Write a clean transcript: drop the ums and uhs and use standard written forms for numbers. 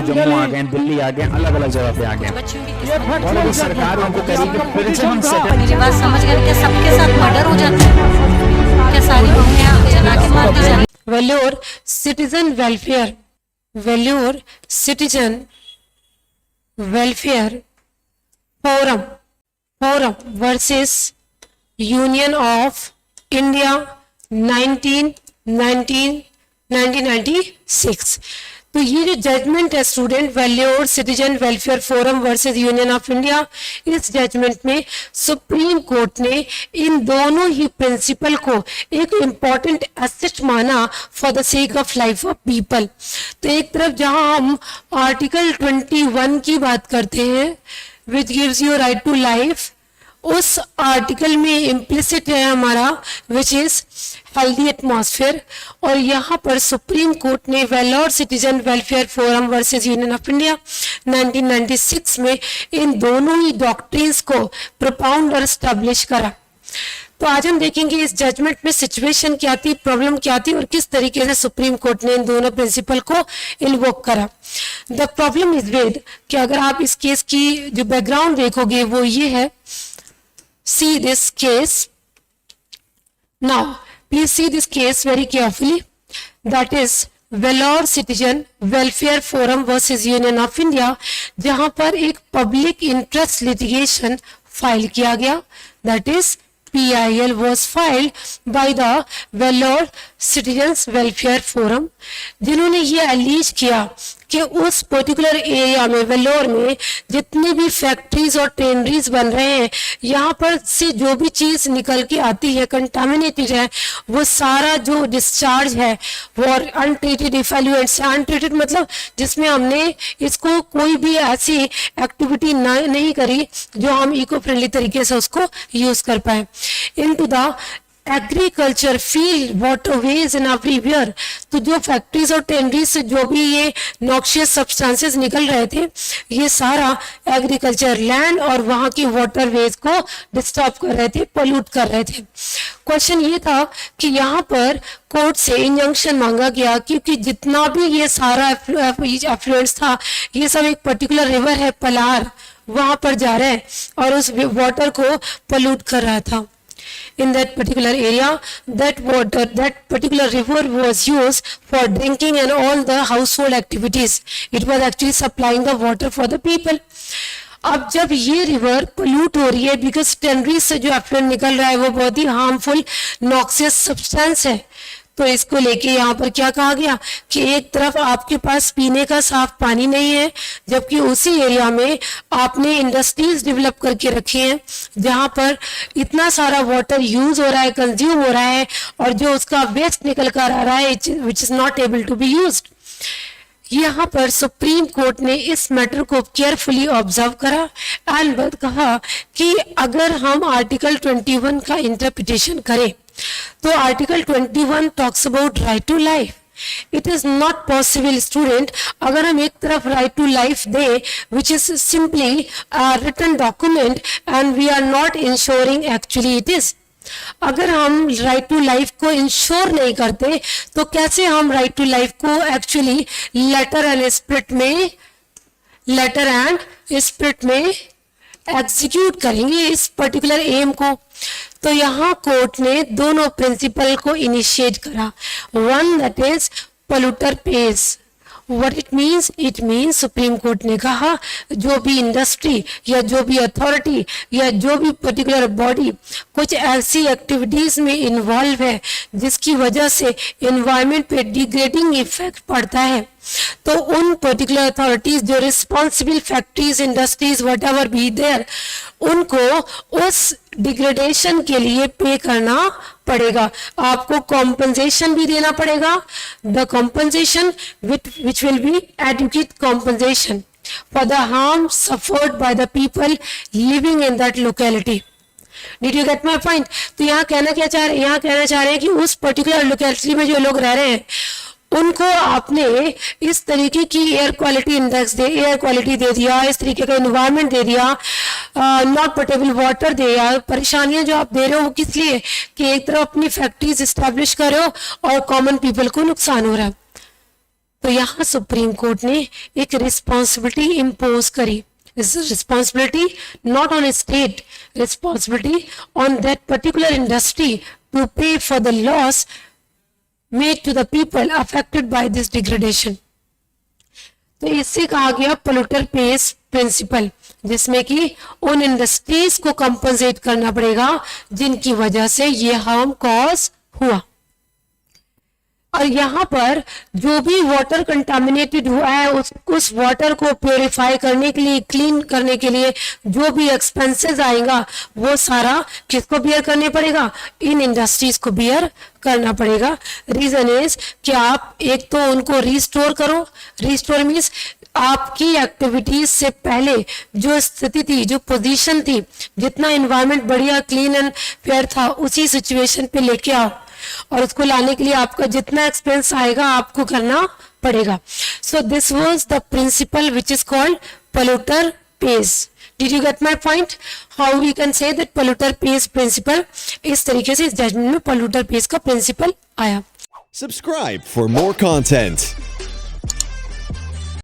जम्मू आ गए, दिल्ली आ गए, अलग अलग जगह पे आ गए, और अभी सरकार उनको कह रही है प्रिजन सेटल। मेरी बात समझ गए? क्या सबके साथ मर्डर हो जाता है? क्या सारी बहुएं जला के मार दी जाती? Valour citizen welfare, valour citizen welfare forum, forum versus union of India 1996। तो ये जो जजमेंट है student, valour citizen welfare forum versus union of India, इस जजमेंट में सुप्रीम कोर्ट ने इन दोनों ही प्रिंसिपल को एक इम्पॉर्टेंट एसेट माना for the sake of life of people. तो एक तरफ जहां हम आर्टिकल 21 की बात करते हैं which gives you right to life, उस आर्टिकल में इम्प्लिसिट है हमारा विच इज हेल्दी एटमॉस्फेयर, और यहाँ पर सुप्रीम कोर्ट ने Vellore citizen welfare forum versus union of India 1996 में इन दोनों ही डॉक्ट्रिन्स को प्रोपाउंड और स्टैब्लिश करा। तो आज हम देखेंगे इस जजमेंट में सिचुएशन क्या थी, प्रॉब्लम क्या थी और किस तरीके से सुप्रीम कोर्ट ने इन दोनों प्रिंसिपल को इन्वोक करा। द प्रॉब्लम इज विद कि अगर आप इस केस की जो बैकग्राउंड देखोगे वो ये है, see this case now, please see this case very carefully, that is valour citizen welfare forum versus union of India, जहां पर एक पब्लिक इंटरेस्ट लिटिगेशन फाइल किया गया, that is PIL was filed by the valour citizens welfare forum, जिन्होंने ये allies किया कि उस पर्टिकुलर एरिया में वेल्लोर में जितनी भी फैक्ट्रीज और टेनरीज बन रहे हैं, यहाँ पर से जो भी चीज निकल के आती है कंटामिनेटेड है, वो सारा जो डिस्चार्ज है वो अनट्रीटेड इफेल्युएंट्स, अनट्रीटेड मतलब जिसमें हमने इसको कोई भी ऐसी एक्टिविटी नहीं करी जो हम इको फ्रेंडली तरीके से उसको यूज कर पाए। Into the agriculture field waterways in everywhere, तो जो फैक्ट्रीज और टेनरीज से जो भी ये नॉक्शियस सब्सटेंसेस निकल रहे थे, ये सारा एग्रीकल्चर लैंड और वहाँ की वाटरवेज को डिस्टर्ब कर रहे थे, पोल्यूट कर रहे थे। क्वेश्चन ये था कि यहाँ पर कोर्ट से इंजंक्शन मांगा गया क्योंकि जितना भी ये सारा एफ्लुएंस था, ये सब एक पर्टिकुलर रिवर है पलार, वहां पर जा रहा है और उस वाटर को पोल्यूट कर रहा था। In that particular area, that water, that particular river was used for drinking and all the household activities. It was actually supplying the water for the people. अब जब ये रिवर पोल्यूट हो रही है बिकॉज टेनरीज से जो effluent निकल रहा है वो बहुत ही हार्मफुल नॉक्सियस सब्सटेंस है, तो इसको लेके यहाँ पर क्या कहा गया कि एक तरफ आपके पास पीने का साफ पानी नहीं है, जबकि उसी एरिया में आपने इंडस्ट्रीज डेवलप करके रखी हैं जहाँ पर इतना सारा वाटर यूज हो रहा है, कंज्यूम हो रहा है, और जो उसका वेस्ट निकल कर आ रहा है which is not able to be used. यहाँ पर सुप्रीम कोर्ट ने इस मैटर को केयरफुली ऑब्जर्व करा एंड कहा कि अगर हम आर्टिकल 21 का इंटरप्रिटेशन करें तो article 21 talks about right to life. It is not possible student, अगर हम एक तरफ राइट टू लाइफ दे which is simply written document and we are not ensuring actually it is, अगर हम राइट टू लाइफ को इंश्योर नहीं करते तो कैसे हम राइट टू लाइफ को एक्चुअली लेटर एंड स्पिरिट में एग्जीक्यूट करेंगे इस पर्टिकुलर एम को। तो यहाँ कोर्ट ने दोनों प्रिंसिपल को इनिशिएट करा, one that is polluter page. What it means supreme court ने कहा जो भी इंडस्ट्री या जो भी अथॉरिटी या जो भी पर्टिकुलर बॉडी कुछ ऐसी एक्टिविटीज में इन्वॉल्व है जिसकी वजह से एनवायरनमेंट पे डिग्रेडिंग इफेक्ट पड़ता है, तो उन पर्टिकुलर अथॉरिटीज जो responsible factories industries whatever be there, उनको उस डिग्रेडेशन के लिए पे करना पड़ेगा, आपको कॉम्पनसेशन भी देना पड़ेगा। The compensation which will be adequate compensation for the harm suffered by the people living in that locality. Did you get my point? तो यहाँ कहना चाह रहे हैं कि उस पर्टिकुलर लोकेलिटी में जो लोग रह रहे हैं उनको आपने इस तरीके की air quality index air quality दे दिया, इस तरीके का एनवायरनमेंट दे दिया, नॉट पोर्टेबल वाटर दे दिया। परेशानियां जो आप दे रहे हो वो किस लिए कि एक तरफ अपनी फैक्ट्रीज एस्टेब्लिश कर रहे हो और कॉमन पीपल को नुकसान हो रहा है। तो यहाँ सुप्रीम कोर्ट ने एक रिस्पॉन्सिबिलिटी इम्पोज करी. Responsibility not on a state, responsibility on that particular industry to pay for the loss made to the people affected by this degradation. तो इससे कहा गया पोल्यूटर पेज प्रिंसिपल, जिसमें कि उन इंडस्ट्रीज को कंपनसेट करना पड़ेगा जिनकी वजह से ये हार्म कॉज हुआ. और यहाँ पर जो भी वाटर कंटामिनेटेड हुआ है उस वाटर को प्योरीफाई करने के लिए, क्लीन करने के लिए जो भी एक्सपेंसेस आएगा वो सारा किसको बियर करने पड़ेगा? इन इंडस्ट्रीज को बियर करना पड़ेगा. रीजन इज कि आप एक तो उनको रिस्टोर करो. रिस्टोर मीन्स आपकी एक्टिविटीज से पहले जो स्थिति थी, जो पोजीशन थी, जितना एनवायरनमेंट बढ़िया क्लीन एंड फेयर था उसी सिचुएशन पे लेके आओ, और उसको लाने के लिए आपका जितना एक्सपेंस आएगा आपको करना पड़ेगा. So this was the principle which is called polluter pays. Did you get my point? How we can say that polluter pays principle. इस तरीके से इस जजमेंट में पोल्यूटर पेज का प्रिंसिपल आया. Subscribe for more content.